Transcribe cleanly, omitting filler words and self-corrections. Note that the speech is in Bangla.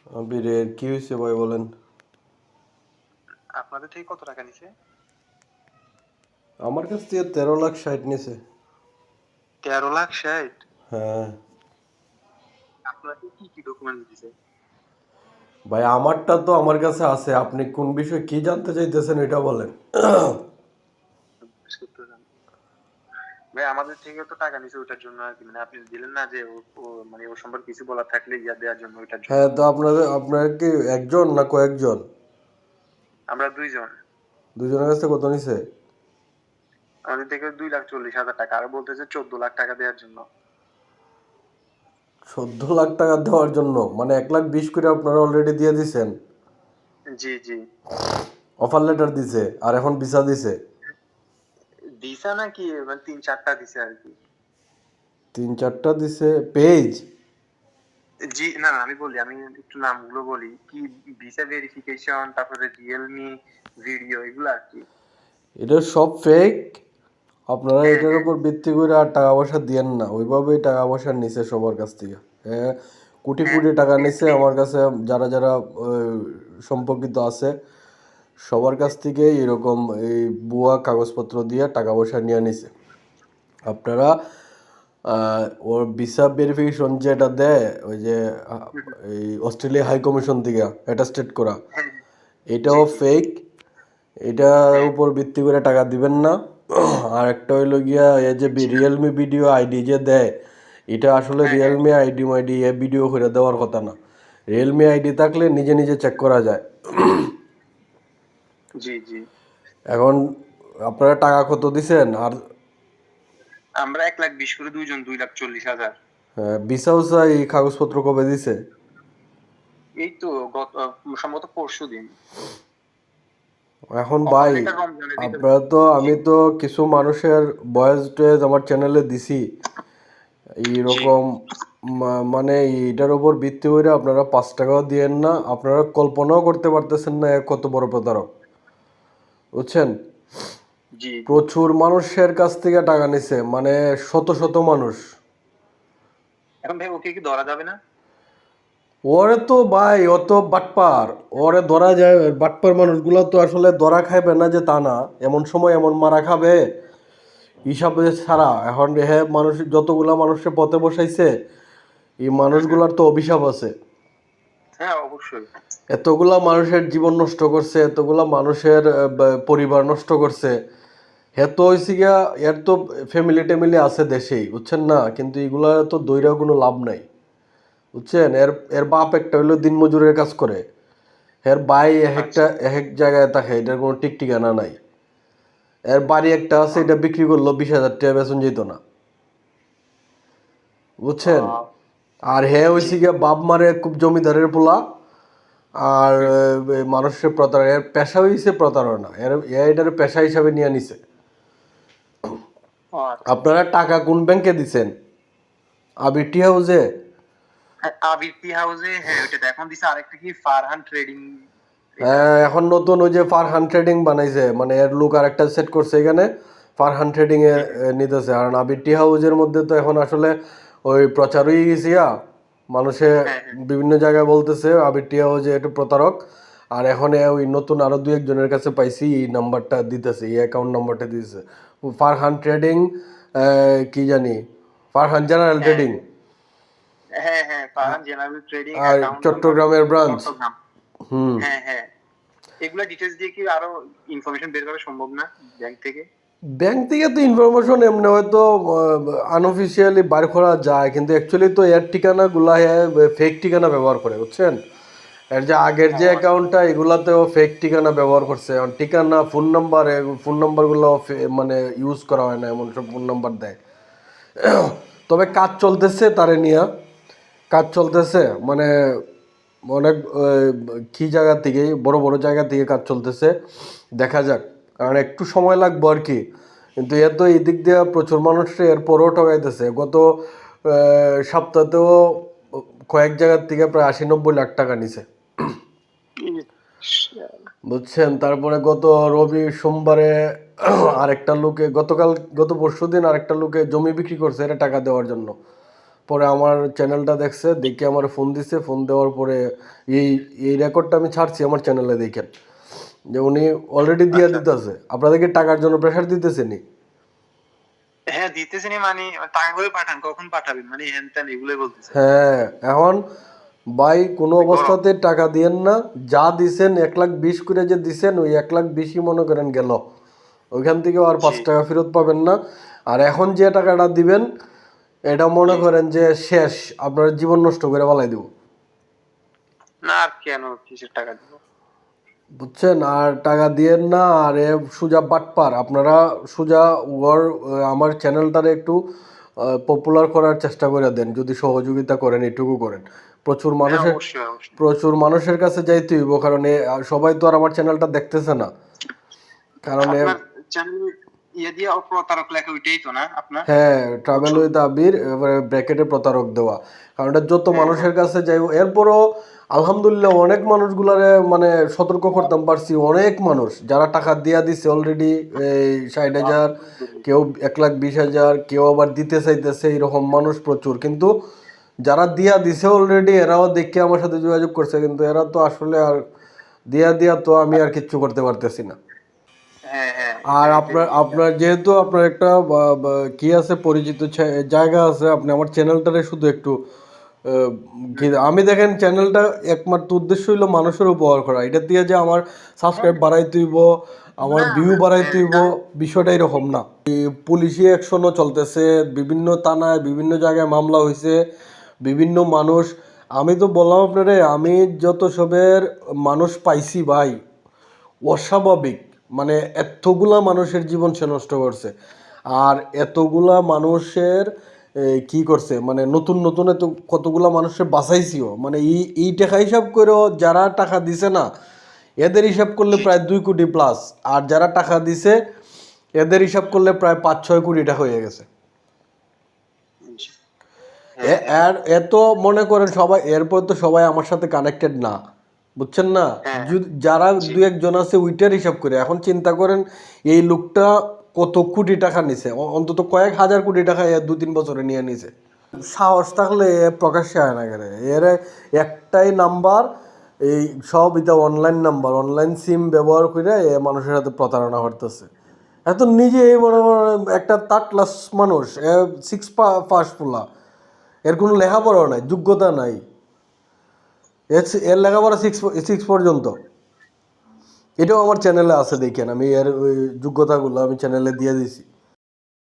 আবিরের কি হয়েছে ভাই বলেন। আপনাদের থেকে কত টাকা নিছে? আমার কাছ থেকে 13,60,000 নিছে। 13,60,000? হ্যাঁ আপনাকে কি কি ডকুমেন্ট দিছে? ভাই, আমারটা তো আমার কাছে আছে। আপনি কোন বিষয়ে কি জানতে চাইতেছেন এটা বলেন। জিজ্ঞেস করতেছেন। ভাই আমাদের থেকে তো টাকা নিছে ওইটার জন্য আর কি, মানে আপনি দিলেন না যে মানে ওর সম্পর্কে কিছু বলার থাকলে দেওয়ার জন্য ওইটার জন্য। হ্যাঁ, তো আপনার কি একজন না কয়েকজন? আমরা দুইজন। দুজনের কাছে কত নিছে? আমাদের থেকে 2,40,000 টাকা, আর বলতেছে 14 লাখ টাকা দেওয়ার জন্য। 14 লাখ টাকা দেওয়ার জন্য? মানে 1,20,000 করে আপনারা অলরেডি দিয়ে দিছেন। জি জি। অফার লেটার দিছে আর এখন ভিসা দিছে। দিছে নাকি মানে 3-4টা দিছে আর কি। 3-4টা দিছে পেজ। জি না না, আমি বলি, আমি একটু নামগুলো বলি কি। ভিসা ভেরিফিকেশন, তারপরে রিয়েলমি ভিডিও, এগুলো আর কি। এটা সব ফেক। আপনারা হ্যাঁ এটার হ্যাঁ। উপর ভিত্তি করে আর টাকা পয়সা দিয়েন না। ওইভাবেই টাকা পয়সা নিছে সবার কাছ থেকে। হ্যাঁ, কোটি হ্যাঁ কোটি টাকা হ্যাঁ নিছে আমার কাছে। যারা যারা সম্পর্কিত আছে সবার কাছ থেকে এরকম এই ভুয়া কাগজপত্র দিয়ে টাকা পয়সা নিয়ে নিছে। আপনারা ওর ভিসা ভেরিফিকেশন যেটা দেয়, ওই যে এই অস্ট্রেলিয়া হাই কমিশন থেকে অ্যাটাস্টেড করা, হ্যাঁ। জি এটাও জি। ফেক। এটার হ্যাঁ উপর ভিত্তি করে টাকা দিবেন না। আর একটা হইলো গিয়া এই যে আচ্ছা। রিয়েলমি ভিডিও আইডি যে দেয়, এটা আসলে হ্যাঁ হ্যাঁ। রিয়েলমি আইডি মাইডি এ ভিডিও করে দেওয়ার কথা না। রিয়েলমি আইডি থাকলে নিজে নিজে চেক করা যায়। জি জি। এখন আপনারা টাকা কত দিছেন? আর আমরা 1,20,000 করে দুইজন, 2,40,000। ভিসা উসা এই কাগজপত্র কবে দিছে? এই তো গত সম্ভবত পরশুদিন। এখন অফার ভাই, লেটার রমজানে দিতে। আপনারা তো, জি আমি তো কিছু মানুষের ভয়েস টয়েস আমার চ্যানেলে দিছি জি। এইরকম। মানে এটার উপর ভিত্তি করে আপনারা 5 টাকাও দিয়েন না। আপনারা কল্পনাও করতে পারতেছেন না এ কত বড় প্রতারক, বুঝছেন। জি জি। প্রচুর মানুষের কাছ থেকে টাকা নিছে, মানে শত শত মানুষ। এখন ভাই ওকে কি ধরা যাবে না? ওরে তো ভাই অত বাটপার, ওরে ধরা যায়। বাটপার মানুষগুলো তো আসলে ধরা খাইবে না যে তা না, এমন সময় এমন মারা খাবে হিসাবে ছাড়া। এখন হ্যাঁ, মানুষ যতগুলা মানুষের পথে বসাইছে, এই হুম হুম। মানুষগুলার তো অভিশাপ আছে। হ্যাঁ অবশ্যই। এতগুলা মানুষের জীবন নষ্ট করছে, এতগুলা মানুষের পরিবার নষ্ট করছে। হ্যাঁ, তো হয়েছে গিয়া এর তো ফ্যামিলি টেমিলি আছে দেশেই, বুঝছেন না, কিন্তু এগুলা তো দৈরা কোনো লাভ নাই, বুঝছেন। এর এর বাপ একটা হইলো দিনমজুরের কাজ করে। এর ভাই আচ্ছা। এক এক জায়গায় থাকে, এটার কোনো ঠিক ঠিকানা নাই। এর বাড়ি একটা আছে, এটা বিক্রি করলো 20,000 টাকা, বেতন যেত না, বুঝছেন। আহ, আর হ্যাঁ জি। হয়েছে গিয়া বাপ মারে খুব জমিদারের পোলা। আর হুম। মানুষের প্রতারণা, এর পেশা হয়েছে প্রতারণা। এটার পেশা হিসাবে নিয়ে নিছে। ও আচ্ছা আচ্ছা। আপনারা টাকা কোন ব্যাংকে দিছেন? আবির টি হাউসে? হ্যাঁ আবির টি হাউসে, হ্যাঁ ওইটা এখন দিছে। আরেকটা কি ফারহান ট্রেডিং, এটা। এখন নতুন ওই যে ফারহান ট্রেডিং বানাইছে, মানে এর লুক আর একটা সেট করছে এখানে। ফারহান ট্রেডিং এ হুম হুম। নিতেছে। আর আবির টি হাউসের মধ্যে তো এখন আসলে ওই প্রচার হয়ে গেছে মানুষে হ্যাঁ হ্যাঁ। বিভিন্ন জায়গায় বলতেছে আবির টি হাউসে একটু প্রতারক। আর এখন ওই নতুন আরো দু একজনের কাছে পাইছি এই নাম্বারটা দিতেছে, এই অ্যাকাউন্ট নাম্বারটা দিতেছে। ফারহান ট্রেডিং, কি জানি, ফারহান জেনারেল হ্যাঁ ট্রেডিং। হ্যাঁ হ্যাঁ, ফারহান জেনারেল ট্রেডিং, আর অ্যাকাউন্ট নাম্বার চট্টগ্রামের ব্রাঞ্চ। চট্টগ্রাম। হুম। হ্যাঁ হ্যাঁ। এগুলা ডিটেলস দিয়ে কি আরো ইনফরমেশন বের করা সম্ভব না ব্যাংক থেকে? ব্যাংক থেকে তো ইনফরমেশন এমনি হয়তো আনঅফিসিয়ালি বার করা যায়, কিন্তু অ্যাকচুয়ালি তো এর ঠিকানাগুলা ফেক ঠিকানা ব্যবহার করে, বুঝছেন। এর যে আগের ও যে আচ্ছা। অ্যাকাউন্টটা, এগুলাতেও ফেক ঠিকানা ব্যবহার করছে। এখন ঠিকানা, ফোন নাম্বারগুলো মানে ইউজ করা হয় না, এমন সব ফোন নাম্বার দেয়। তবে কাজ চলতেছে তারে নিয়ে, কাজ চলতেছে মানে অনেক কি জায়গা থেকে, বড় বড় জায়গা থেকে কাজ চলতেছে। দেখা যাক, কারণ একটু সময় লাগবে আর কি। কিন্তু এ তো এই দিক দিয়ে প্রচুর মানুষ এরপরও ঠকাইতেছে। গত সপ্তাহতেও কয়েক জায়গার থেকে প্রায় 80-90 লাখ টাকা নিছে, ইস, বুঝছেন। তারপরে গত সোমবারে আরেকটা লোকে, গত পরশুদিন আরেকটা লোকে জমি বিক্রি করছে এটা টাকা দেওয়ার জন্য। পরে আমার চ্যানেলটা দেখছে, দেখে আমার ফোন দিছে, ফোন দেওয়ার পরে এই এই রেকর্ডটা আমি ছাড়ছি আমার চ্যানেলে, দেখেন যে উনি অলরেডি দিয়ে আচ্ছা দিতেছে। আপনাদেরকে টাকার জন্য প্রেশার দিতেছে নি? হ্যাঁ দিতেছি নি, মানে টাকাগুলো পাঠান, কখন পাঠাবেন, মানে হ্যান ত্যান এগুলোই বলতেছে। হ্যাঁ, এখন ভাই কোনো গরম। অবস্থাতে টাকা দিয়েন না। যা দিছেন 1,20,000 করে যে দিছেন, ওই 1,20,000 মনে করেন গেল, ওইখান থেকে আর জি 5 টাকা ফেরত পাবেন না। আর এখন যে টাকাটা দিবেন এটা মনে জি। করেন যে শেষ, আপনার জীবন নষ্ট করে বালাই দিব, না আর কেন, কিসের টাকা দিব? বুঝছেন? আর টাকা দিয়েন না। আর এ সুজা বাটপার, আপনারা সুজা ওর আমার চ্যানেলটারে একটু পপুলার করার চেষ্টা করে দেন, যদি সহযোগিতা করেন, এটুকু করেন। প্রচুর হ্যাঁ মানুষের অবশ্যই অবশ্যই। প্রচুর মানুষের কাছে যাইতে হইব, কারণ সবাই তো আর আমার চ্যানেলটা দেখতেছে না, কারণ আপনার চ্যানেল ইয়ে দিয়ে প্রতারক লেখা ওইটাই তো না আপনার? হ্যাঁ, ট্রাভেল উইথ আবির, এবারে ব্র্যাকেটে প্রতারক দেওয়া, কারণ এটা যত হ্যাঁ মানুষের কাছে যাইব। এরপরও আলহামদুলিল্লাহ অনেক মানুষগুলারে মানে সতর্ক করতাম পারছি, অনেক মানুষ যারা টাকা দিয়া দিছে অলরেডি, এই 60,000, কেউ 1,20,000, কেউ আবার দিতে চাইতেছে, এরকম মানুষ প্রচুর। কিন্তু যারা দিয়া দিছে অলরেডি, এরাও দেখে আমার সাথে যোগাযোগ করছে, কিন্তু এরা তো আসলে আর দিয়া দিয়া তো আমি আর কিচ্ছু করতে পারতেছি না। হ্যাঁ হ্যাঁ আর এটাই আপনার আপনার যেহেতু আপনার একটা কি আছে, পরিচিত জায়গা আছে, আপনি আমার চ্যানেলটারে শুধু একটু আমি দেখেন চ্যানেলটা একমাত্র উদ্দেশ্য হইলো মানুষের উপকার করা, এটা দিয়ে যে আমার সাবস্ক্রাইব বাড়াইতে হইব, আমার না ভিউ না বাড়াইতে হ্যাঁ হইব, বিষয়টা এরকম না। এই পুলিশি অ্যাকশনও চলতেছে, বিভিন্ন থানায় বিভিন্ন জায়গায় মামলা হয়েছে, বিভিন্ন মানুষ, আমি তো বললাম আপনারে, আমি যত সবের মানুষ পাইছি ভাই, অস্বাভাবিক, মানে এতগুলা মানুষের জীবন সে নষ্ট করছে। আর এতগুলা মানুষের কি করছে, মানে নতুন নতুন এত কতগুলা মানুষের বাঁচাইছিও, মানে এই টাকা হিসাব করেও যারা টাকা দিছে না, এদের হিসাব করলে জি প্রায় 2 কোটি প্লাস। আর যারা টাকা দিছে এদের হিসাব করলে প্রায় 5-6 কোটি টাকা হয়ে গেছে। জি। হ্যাঁ হ্যাঁ আর এত মনে করেন সবাই, এরপর তো সবাই আমার সাথে কানেক্টেড না, বুঝছেন না? হ্যাঁ যারা জি। দু একজন আছে ওইটার হিসাব করে এখন চিন্তা করেন এই লোকটা কত কোটি টাকা নিছে, অন্তত কয়েক হাজার কোটি টাকা 2-3 বছরে নিয়ে নিছে। সাহস থাকলে এ প্রকাশ্যে আয় না কেন? এর একটাই নাম্বার, এই সব এটা অনলাইন নাম্বার, অনলাইন সিম ব্যবহার করে এ মানুষের সাথে প্রতারণা করতেছে। এত নিজে মনে করেন একটা থার্ড ক্লাস মানুষ, 6 পাস পোলা, এর কোনো লেখাপড়াও নাই, যোগ্যতা নাই, এর লেখাপড়া সিক্স পর্যন্ত। এটাও আমার চ্যানেলে আছে, দেখেন আমি এর ওই যোগ্যতাগুলো আমি চ্যানেলে দিয়ে দিছি।